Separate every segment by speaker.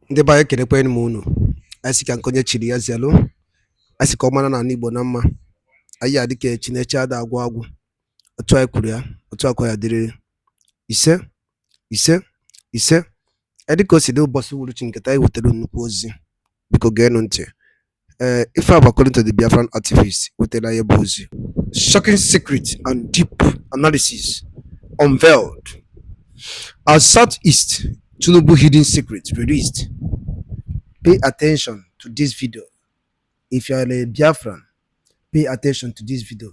Speaker 1: Ndị be anyị kelekwanụ m unu. Anyị sị ka nke chiri ya zelu. Anyị sị ka ọ mara na ala Igbo na mma. Anyị adị ka Chineke ada agwụ agwụ. Otu anyị kwuru ya, otu akwa ya dịrịrị. Ise, ise, ise. Anyị dịka o si dị ụbọchị uhuruchi nketa anyị wetara nnukwu ozi. Biko geenụ ntị. Ife a bụ according to the Biafran activist wetara ya bụ ozi. Shocking secret and deep analysis unveiled. As Southeast TINUBU hidden secret released. Pay attention to this video. If you are a Biafran, pay attention to this video.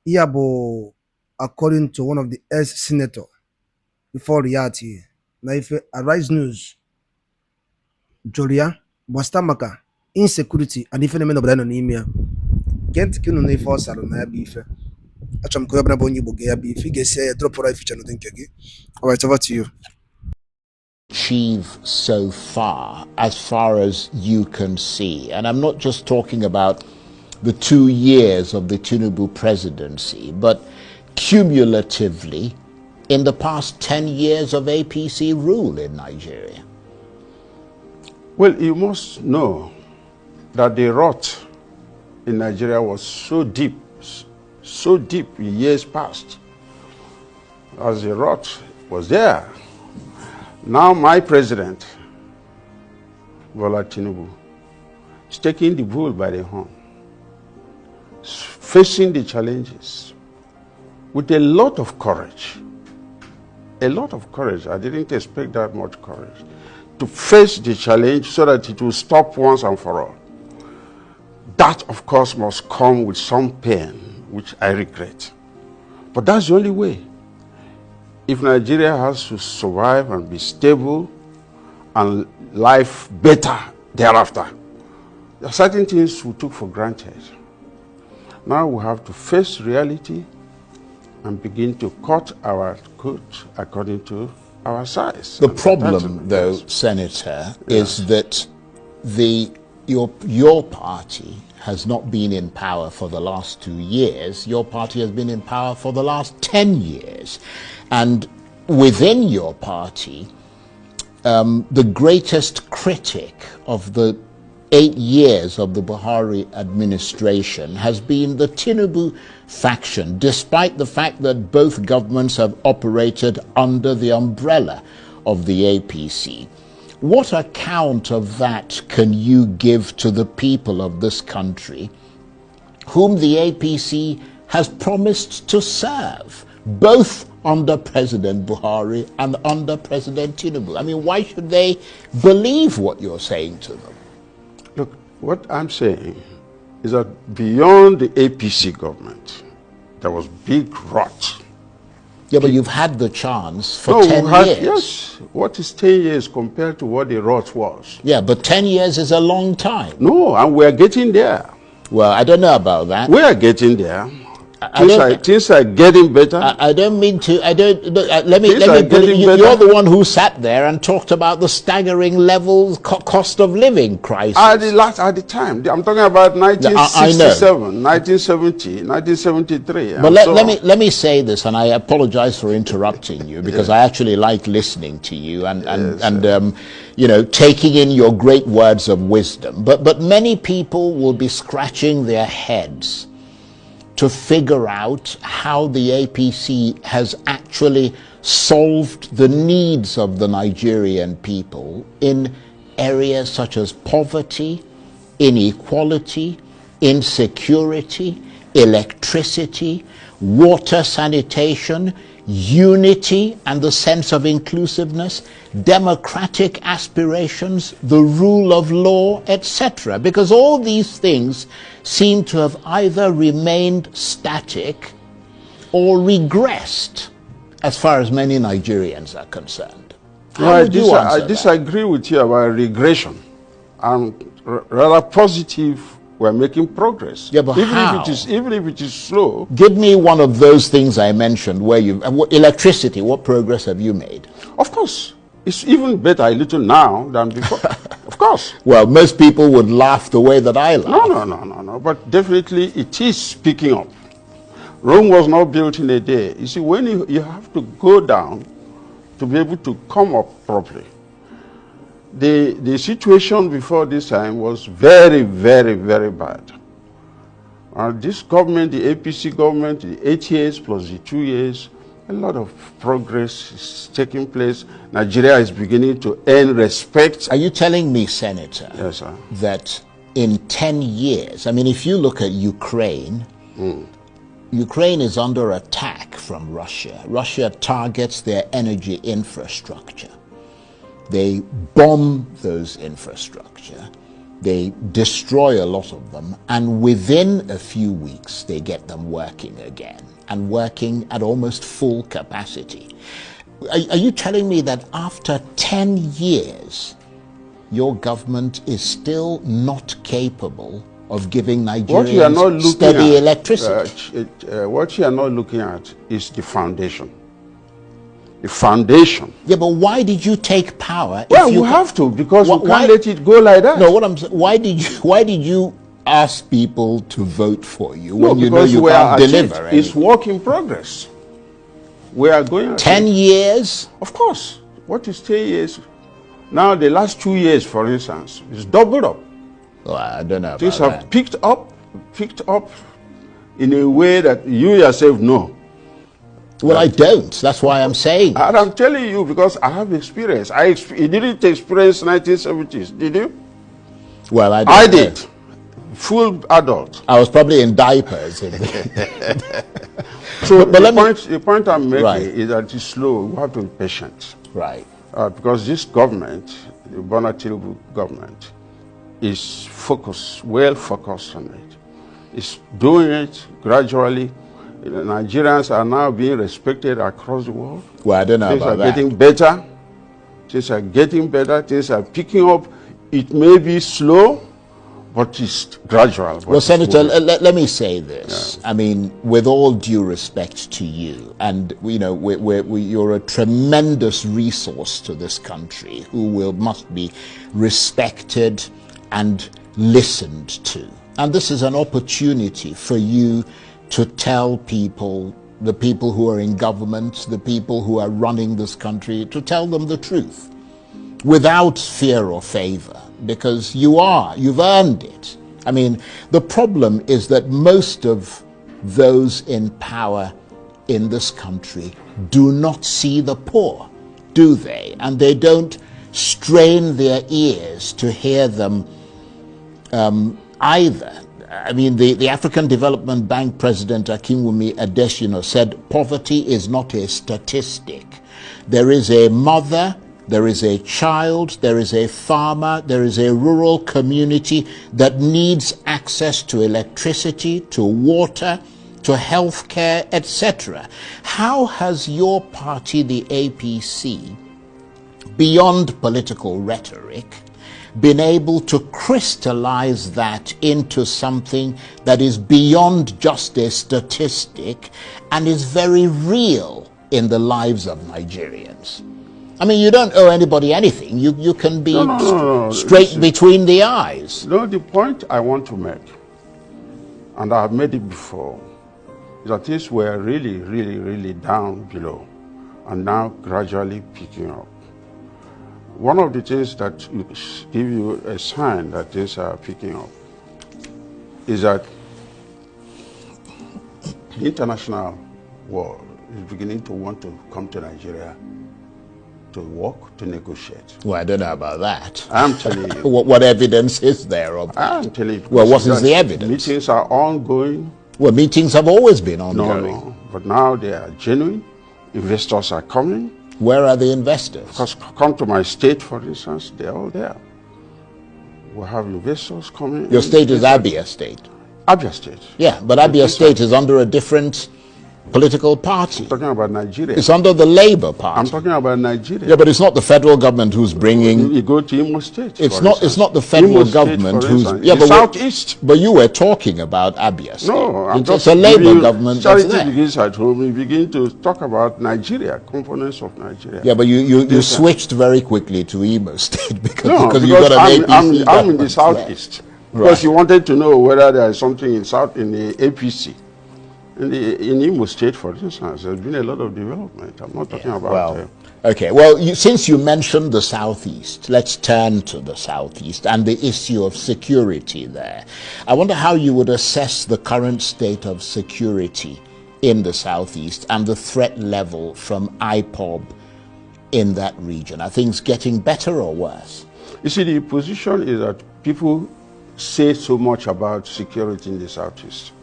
Speaker 1: Iyabo, according to one of the ex-senator, before reality, now if Arise News, Jolia, Bostamaka, insecurity, and if any man of the anemia, get killed on a force salon, I beef. Acham Koyabna Boni Bogea beef, you say a drop for life, nothing kegi. All right, over to you.
Speaker 2: Achieve so far as you can see, and I'm not just talking about the 2 years of the TINUBU presidency, but cumulatively in the past 10 years of APC rule in Nigeria?
Speaker 3: Well, you must know that the rot in Nigeria was so deep in years past, as the rot was there. Now my president, Bola Tinubu, is taking the bull by the horn, facing the challenges with a lot of courage. A lot of courage. I didn't expect that much courage to face the challenge so that it will stop once and for all. That, of course, must come with some pain, which I regret. But that's the only way. If Nigeria has to survive and be stable and life better thereafter, there are certain things we took for granted. Now we have to face reality and begin to cut our coat according to our size.
Speaker 2: The problem, though, Senator, is that your party has not been in power for the last 2 years. Your party has been in power for the last 10 years. And within your party, the greatest critic of the 8 years of the Buhari administration has been the TINUBU faction, despite the fact that both governments have operated under the umbrella of the APC. What account of that can you give to the people of this country whom the APC has promised to serve, both under President Buhari and under President Tinubu? I mean, why should they believe what you're saying to them?
Speaker 3: Look, what I'm saying is that beyond the APC government, there was big rot.
Speaker 2: Yeah, but you've had the chance for 10 years.
Speaker 3: Yes. What is 10 years compared to what the rot was?
Speaker 2: Yeah, but 10 years is a long time.
Speaker 3: No, and we're getting there.
Speaker 2: Well, I don't know about that.
Speaker 3: We are getting there. Things are getting better.
Speaker 2: I don't mean to. Let me put it. You're the one who sat there and talked about the staggering levels, cost of living crisis.
Speaker 3: At the time, I'm talking about 1967, 1970, 1973.
Speaker 2: But let me say this, and I apologize for interrupting you because I actually like listening to you and you know, taking in your great words of wisdom. But many people will be scratching their heads to figure out how the APC has actually solved the needs of the Nigerian people in areas such as poverty, inequality, insecurity, electricity, water sanitation, unity and the sense of inclusiveness, democratic aspirations, the rule of law, etc. Because all these things seem to have either remained static or regressed as far as many Nigerians are concerned.
Speaker 3: I disagree with you about regression. I'm rather positive we're making progress.
Speaker 2: Yeah, but how?
Speaker 3: Even if it is slow.
Speaker 2: Give me one of those things I mentioned where you electricity. What progress have you made?
Speaker 3: Of course, it's even better a little now than before. Of course.
Speaker 2: Well, most people would laugh the way that I laugh.
Speaker 3: No. But definitely it is picking up. Rome was not built in a day. You see, when you have to go down to be able to come up properly. The situation before this time was very, very, very bad. This government, the APC government, the 8 years plus the 2 years, a lot of progress is taking place. Nigeria is beginning to earn respect.
Speaker 2: Are you telling me, Senator,
Speaker 3: Yes, sir.
Speaker 2: that in 10 years, I mean, if you look at Ukraine, Ukraine is under attack from Russia. Russia targets their energy infrastructure. They bomb those infrastructure. They destroy a lot of them, and within a few weeks, they get them working again, and working at almost full capacity. Are you telling me that after 10 years, your government is still not capable of giving Nigerians steady electricity?
Speaker 3: What you are not looking at is the foundation. The foundation.
Speaker 2: Yeah, but why did you take power?
Speaker 3: Well, you have to, because you can't let it go like that.
Speaker 2: No, what I'm saying, why did you ask people to vote for you when you know you
Speaker 3: we
Speaker 2: can't deliver?
Speaker 3: It's work in progress. We are going
Speaker 2: 10 years?
Speaker 3: Of course. What is 10 years? Now the last 2 years, for instance, is doubled up.
Speaker 2: Well, I don't know about
Speaker 3: Things
Speaker 2: that.
Speaker 3: have picked up in a way that you yourself know.
Speaker 2: Well, I don't. That's why I'm saying.
Speaker 3: And I'm telling you because I have experience. You didn't experience 1970s, did you?
Speaker 2: Well,
Speaker 3: I did. Full adult.
Speaker 2: I was probably in diapers.
Speaker 3: So the point I'm making is that it's slow. We have to be patient.
Speaker 2: Right.
Speaker 3: Because this government, the TINUBU government, is well focused on it. It's doing it gradually. Nigerians are now being respected across the world.
Speaker 2: Well, I don't know
Speaker 3: Things
Speaker 2: about
Speaker 3: are
Speaker 2: that.
Speaker 3: getting better. Things are getting better. Things are picking up. It may be slow, but it's gradual.
Speaker 2: Well, Senator, let me say this. Yeah. I mean, with all due respect to you, and you know, you're a tremendous resource to this country who must be respected and listened to. And this is an opportunity for you to tell people, the people who are in government, the people who are running this country, to tell them the truth without fear or favor, because you've earned it. I mean, the problem is that most of those in power in this country do not see the poor, do they? And they don't strain their ears to hear them either. I mean, the African Development Bank President Akinwumi Adesina said poverty is not a statistic. There is a mother, there is a child, there is a farmer, there is a rural community that needs access to electricity, to water, to health care, etc. How has your party, the APC, beyond political rhetoric, been able to crystallize that into something that is beyond just a statistic and is very real in the lives of Nigerians? I mean, you don't owe anybody anything. You can be straight between the eyes.
Speaker 3: No, the point I want to make, and I have made it before, is that things were really, really, really down below and now gradually picking up. One of the things that give you a sign that things are picking up is that the international world is beginning to want to come to Nigeria to work, to negotiate.
Speaker 2: Well, I don't know about that.
Speaker 3: I'm telling you.
Speaker 2: What evidence is there of that?
Speaker 3: I'm telling you.
Speaker 2: Well, what is the evidence?
Speaker 3: Meetings are ongoing.
Speaker 2: Well, meetings have always been ongoing.
Speaker 3: No, but now they are genuine. Investors are coming.
Speaker 2: Where are the investors?
Speaker 3: Because come to my state, for instance, they're all there. We have investors coming.
Speaker 2: Your state is Abia State.
Speaker 3: Abia State.
Speaker 2: Yeah, but Abia State is under a different political party.
Speaker 3: I'm talking about Nigeria.
Speaker 2: It's under the Labour Party.
Speaker 3: I'm talking about Nigeria.
Speaker 2: Yeah, but it's not the federal government who's bringing.
Speaker 3: You go to Imo State.
Speaker 2: It's not the federal government who's.
Speaker 3: Yeah, but Southeast.
Speaker 2: But you were talking about Abia State.
Speaker 3: No, I'm
Speaker 2: it's a Labour government.
Speaker 3: Charity begins at home. We begin to talk about Nigeria, components of Nigeria.
Speaker 2: Yeah, but you switched very quickly to Imo State because you
Speaker 3: because
Speaker 2: got an APC.
Speaker 3: I'm in the Southeast. Right. Because you wanted to know whether there is something in the APC. In Imo State, for instance, there's been a lot of development. I'm not talking about
Speaker 2: Okay, well, since you mentioned the Southeast, let's turn to the Southeast and the issue of security there. I wonder how you would assess the current state of security in the Southeast and the threat level from IPOB in that region. Are things getting better or worse?
Speaker 3: You see, the position is that people say so much about security in the Southeast.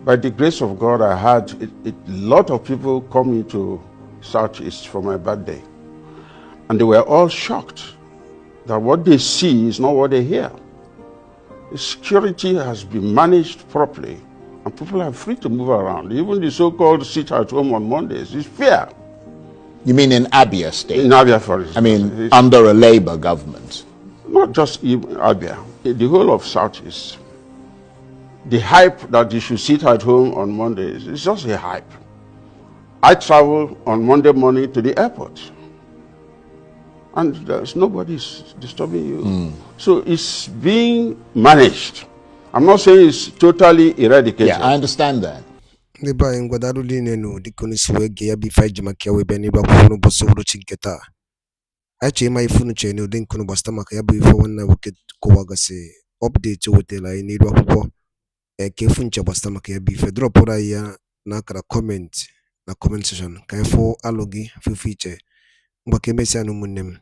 Speaker 3: By the grace of God, I had a lot of people come into Southeast for my birthday. And they were all shocked that what they see is not what they hear. The security has been managed properly, and people are free to move around. Even the so-called sit at home on Mondays is fair.
Speaker 2: You mean in Abia State?
Speaker 3: In Abia, for instance.
Speaker 2: I mean, under a Labour government.
Speaker 3: Not just in Abia, the whole of Southeast. The hype that you should sit at home on Mondays is just a hype. I travel on Monday morning to the airport, and there's nobody disturbing you. So it's being managed. I'm not saying it's totally eradicated.
Speaker 2: Yeah, I understand that.
Speaker 1: Neba ngwadaru line no dikoni siwege ya bi faji makia we beni ba kuno boso wuro chinketa. Ache ma ifunu che no den kuno basta maka ya bi fo wanna woke ko wagase update wote la ni ro akwụkwọ ke funche basta maka ya bi fe drop ra ya na akara comment na comment section ka ifo alogi fifiche ngwa ke mesia no munnem.